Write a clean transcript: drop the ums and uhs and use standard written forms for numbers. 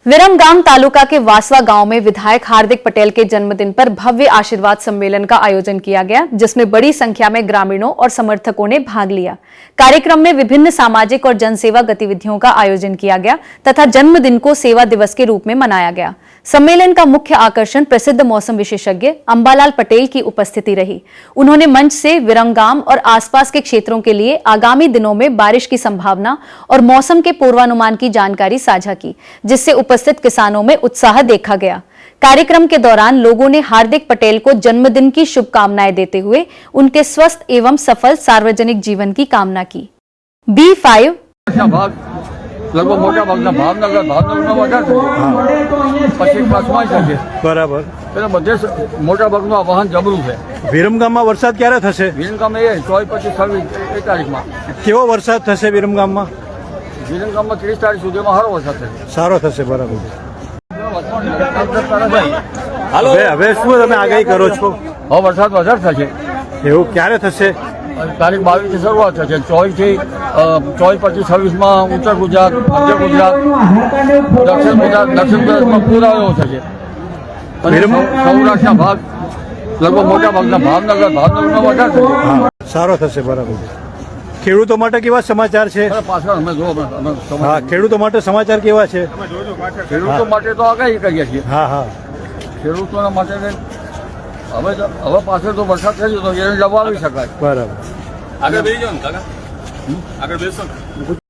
विरमगाम तालुका के वासवा गांव में विधायक हार्दिक पटेल के जन्मदिन पर भव्य आशीर्वाद सम्मेलन का आयोजन किया गया, जिसमें बड़ी संख्या में ग्रामीणों और समर्थकों ने भाग लिया। कार्यक्रम में विभिन्न सामाजिक और जनसेवा गतिविधियों का आयोजन किया गया तथा जन्मदिन को सेवा दिवस के रूप में मनाया गया। सम्मेलन का मुख्य आकर्षण प्रसिद्ध मौसम विशेषज्ञ अंबालाल पटेल की उपस्थिति रही। उन्होंने मंच से विरमगाम और आसपास के क्षेत्रों के लिए आगामी दिनों में बारिश की संभावना और मौसम के पूर्वानुमान की जानकारी साझा की, जिससे उपस्थित किसानों में उत्साह देखा गया। कार्यक्रम के दौरान लोगों ने हार्दिक पटेल को जन्मदिन की शुभकामनाएं देते हुए उनके स्वस्थ एवं सफल सार्वजनिक जीवन की कामना की। B5 लगभग मोटा भागना भावनगरનો વધારે પછી કચ્છમાં છે બરાબર એટલે બધે મોટા ભાગનું આ વાહન જબરું છે। વિરમગામમાં વરસાદ ક્યારે થશે? વિરમગામ એ 24, 25, 26 તારીખમાં કેવો વરસાદ થશે વિરમગામમાં? વિરમગામમાં 30 તારીખ સુધીમાં સારો વરસાદ થશે। સારો થશે, બરાબર। હવે શું તમે આગાહી કરો છો? હવે વરસાદ વધારે થશે। એવું ક્યારે થશે? તારીખ 22 થી શરૂઆત થશે। 24 થી 25, 26 માં ઉત્તર ગુજરાત, મધ્ય ગુજરાત, દક્ષિણ ગુજરાતમાં પૂરા એવો થશે। સૌરાષ્ટ્રના ભાગ લગભગ મોટા ભાગના ભાવનગરનો વધારે થશે। સારો થશે, બરાબર। ખેડૂતો માટે કેવા સમાચાર છે? પાછળ અમે જો હા, ખેડૂતો માટે સમાચાર કેવા છે? ખેડૂતો માટે તો આગાહી કરીએ છીએ। હા હા, ખેડૂતોના માટે હવે પાછળ તો વરસાદ થઈ ગયો તો એને દબાવી શકાય। બરાબર। આગળ બેસી જાઓ ને કાકા, આગળ બેસો।